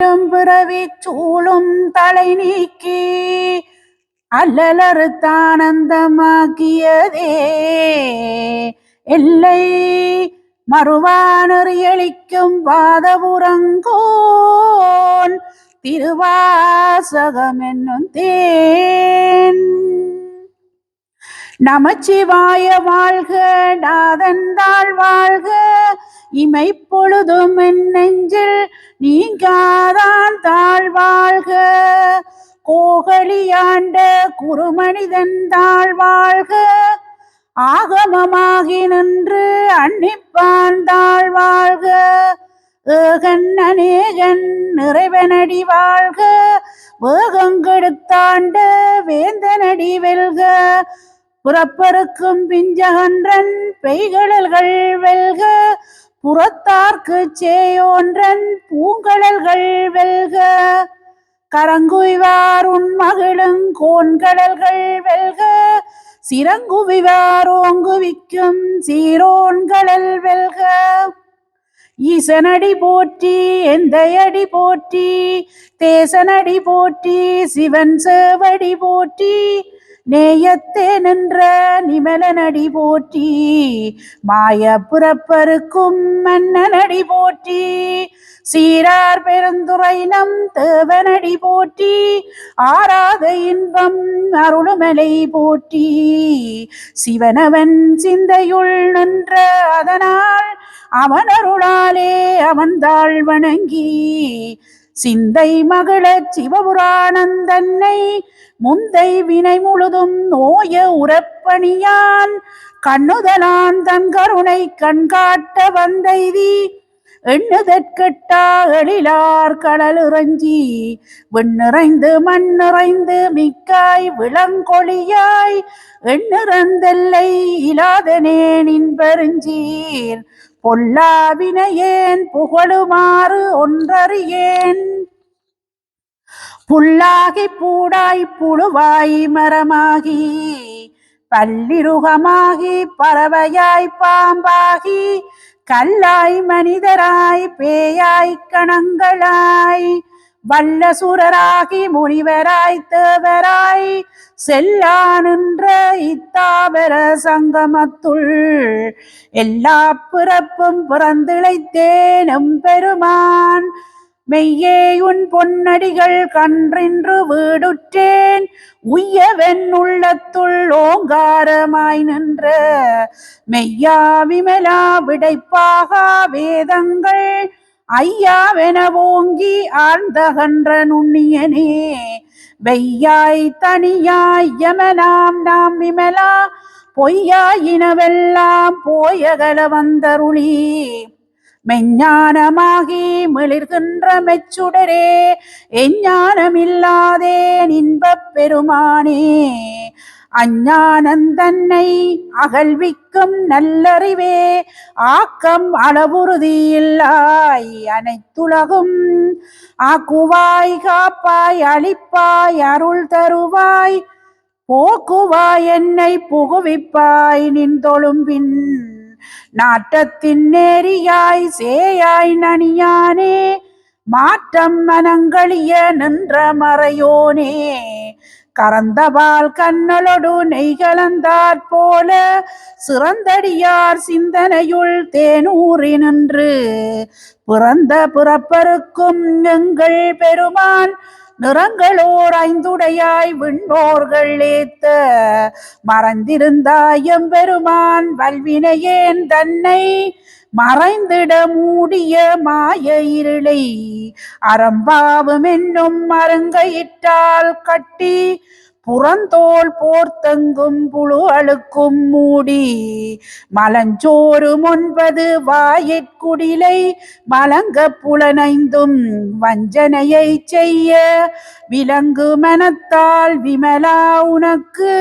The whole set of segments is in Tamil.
பிறவி சூழும் தலை நீக்கி அல்லலறுத்தானந்தமாக்கியதே எல்லை மறுவானறியளிக்கும் வாதபுரங்கோன் திருவாசகம் என்னும் தேன். நமச்சிவாய வாழ்க, நாதந்தாள் வாழ்க, இமைப்பொழுதும் என் நெஞ்சில் நீங்காதான் தாழ்வாழ்க. கோகலியாண்ட குருமனிதன் தாழ்வாழ்க, ஆகமமாகி நின்று அன்னிப்பான் தாழ்வாழ்க. ஏகன் அநேகன் நிறைவனடி வாழ்க, வேகங்கெடுத்தாண்ட வேந்தனடி வெல்க. புறப்பருக்கும் பிஞ்சகன்றன் பெய்கடல்கள் வெல்க, புறத்தார்க்கு சேயோன்றன் பூங்கடல்கள் வெல்க. கரங்குவிவார் உண்மகிழும் கோன்கடல்கள் வெல்க, சிறங்குவிவார் ஓங்குவிக்கும் சீரோன்கடல் வெல்க. ஈசனடி போற்றி, எந்தையடி போற்றி, தேசனடி போற்றி, சிவன் சேவடி போற்றி, நேயத்தே நின்ற நிமலனடி போற்றி, மாய புறப்பருக்கும் மன்னனடி போற்றி, சீரார் பெருந்துரை நம் தேவனடி போற்றி, ஆராத இன்பம் அருளுமலை போற்றி. சிவனவன் சிந்தையுள் நின்ற அதனால் அவன் அருளாலே அவன்தாள் வணங்கி, சிந்தை மகள சிவபுராணந்தன்னை முந்தை வினை முழுதும் நோய உறப்பணியான் கண்ணுதலான் தன் கருணை கண்காட்ட வந்தைதி, எண்ணுதற்கெட்டா எழிலார் கடலுறஞ்சி, விண்ணிறைந்து மண்ணிறைந்து மிக்காய் விளங்கொழியாய், எண்ணிறந்தெல்லை இலாதனே நின் பெருஞ்சீர், பொல்லாவினையேன் புகழுமாறு ஒன்றறியேன். புல்லாகி பூடாய் புழுவாய் மரமாகி, பல்லிருகமாகி பறவையாய் பாம்பாகி, கல்லாய் மனிதராய் பேயாய் கணங்களாய், வல்லசுரராகி முனிவராய் தேவராய், செல்லா நின்ற இத்தாவர சங்கமத்துள் எல்லா பிறப்பும் பிறந்திழைத்தேனும் பெருமான். மெய்யே உன் பொன்னடிகள் கன்றின்று வீடுற்றேன், உய்யவன் உள்ளத்துள் ஓங்காரமாய் நின்ற மெய்யா விமலா விடைப்பாகா வேதங்கள் ஐயாவென ஓங்கி ஆழ்ந்தகன்ற நுண்ணியனே, வெய்யாய் தனியாய் யமனாம் நாம் விமலா, பொய்யாயினவெல்லாம் போயகல வந்தருளி, மெஞ்ஞானமாகி மிளிர்கின்ற மெச்சுடரே, எஞ்ஞானமில்லாதேன் இன்பப் பெருமானே. அஞ்ஞானந்தன்னை அகழ்விக்கும் நல்லறிவே, ஆக்கம் அளவுறுதியில்லாய் அனைத்துலகும், ஆக்குவாய் காப்பாய் அளிப்பாய் அருள் தருவாய், போக்குவாய் என்னை புகுவிப்பாய் நின் தொழும்பின், நாட்டத்தின் நேரியாய் சேயாய் நனியானே, மாற்றம் மனங்களிய நின்ற மறையோனே. கறந்தபால் கண்ணலொடு நெய்கலந்தாற் போல, சிறந்தடியார் சிந்தனையுள் தேனூறி நின்று, பிறந்த பிறப்பருக்கும் எங்கள் பெருமான், நிறங்களோர் ஐந்துடையாய் விண்ணோர்கள் ஏத்த, மறைந்திருந்தாயம் பெருமான் வல்வினையேன் தன்னை, மறைந்திட மூடிய மாய இருளை, அறம்பாவும் என்னும் மருங்கையிட்டால் கட்டி, புறந்தோல் போர்த்தெங்கும் புழு அழுக்கும் மூடி, மலஞ்சோறு 9 வாயிற்குடிலை மலங்க புலனைந்தும் வஞ்சனையை செய்ய, விலங்கு மனத்தால் விமலா உனக்கு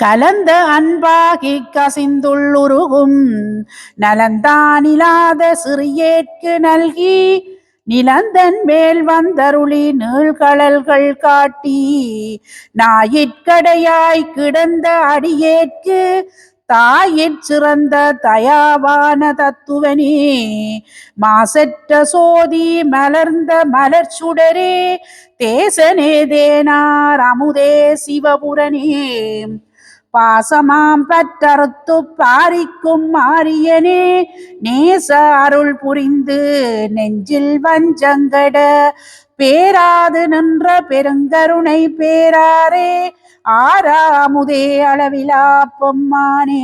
கலந்த அன்பாகி கசிந்துள்ளுருகும், நலந்தானிலாத சிறியேற்கு நல்கி, நிலந்தன் மேல் வந்தருளி நீழ்கடல்கள் காட்டி, நாயிற்கடையாய் கிடந்த அடியேற்கு தாயிற் சிறந்த தயாவான தத்துவனே, மாசற்ற சோதி மலர்ந்த மலர் சுடரே, தேசனே தேனார் அமுதே சிவபுரனே, பாசமாம் பற்றறுத்து பாரிக்கும் மாரியனே, நேச அருள் புரிந்து நெஞ்சில் வஞ்சங்கட பேராது நின்ற பெருங்கருணை பேராரே, ஆறாமுதே அளவிலா பொம்மானே,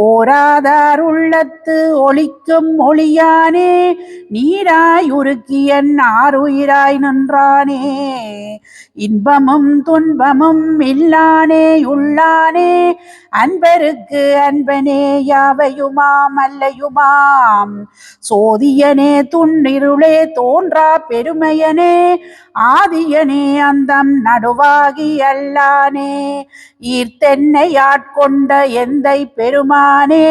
ஓராதார் உள்ளத்து ஒளிக்கும் ஒளியானே, நீராய் உருக்கியன் ஆறுயிராய் நின்றானே, இன்பமும் துன்பமும் இல்லானே உள்ளானே, அன்பருக்கு அன்பனே யாவையுமாம் அல்லையுமாம், சோதியனே துன்னிருளே தோன்றா பெருமையனே, ஆதியனே அந்தம் நடுவாகி அல்லானே, ஈர்த்தென்னை ஆட்கொண்ட எந்தை பெருமானே,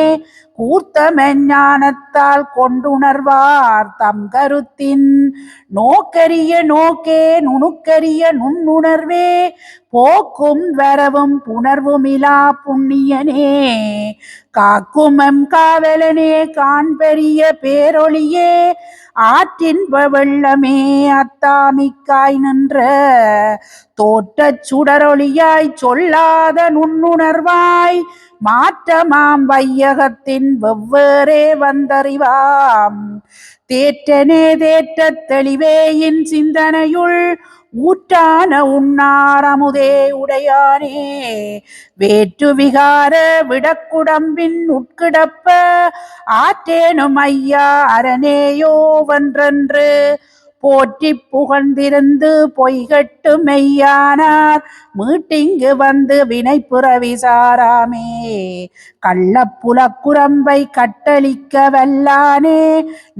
கூர்த்தமெஞ் ஞானத்தால் கொண்டுணர்வார் தம் கருத்தின், நோக்கரிய நோக்கே நுணுக்கரிய நுண்ணுணர்வே, போக்கும் வரவும் புணர்வுமிலா புண்ணியனே, காக்குமம் காவலனே காண்பெரிய பேரொளியே, ஆற்றின்ப வெள்ளமே அத்தாமிக்காய் நின்ற, தோற்றச் சுடரொளியாய் சொல்லாத நுண்ணுணர்வாய், மாற்றமாம் வையகத்தின் வெவ்வேறே வந்தறிவாம், தேற்றனே தேற்றத் தெளிவேயின் சிந்தனையுள், ஊற்றான உண்ணாரமுதே உடையானே, வேற்று விகார விடக்குடம்பின் உட்கிடப்ப, ஆற்றேனும் ஐயா அரணேயோ வென்றென்று, போற்றி புகழ்ந்திருந்து பொய்கட்டு மெய்யானார், மீட்டிங்கு வந்து வினை புறவி சாராமே, கள்ளப்புலக்குரம்பை கட்டளிக்க வல்லானே,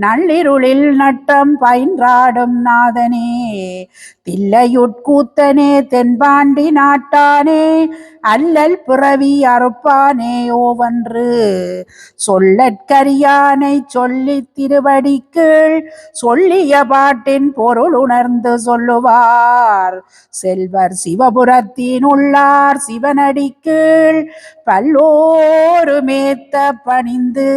நள்ளிருளில் நட்டம் பயின்றாடும் நாதனே, தில்லையுட்கூத்தனே தென்பாண்டி நாட்டானே, அல்லல் பிறவி அறுப்பானே ஓவென்று, சொல்லற்கரியானை சொல்லி திருவடிக்கீழ், சொல்லிய பாட்டின் பொருள் உணர்ந்து சொல்லுவார், செல்வர் சிவபுரத்தின் உள்ளார் சிவனடிக்கீழ், பல்லோரு மேத்த பணிந்து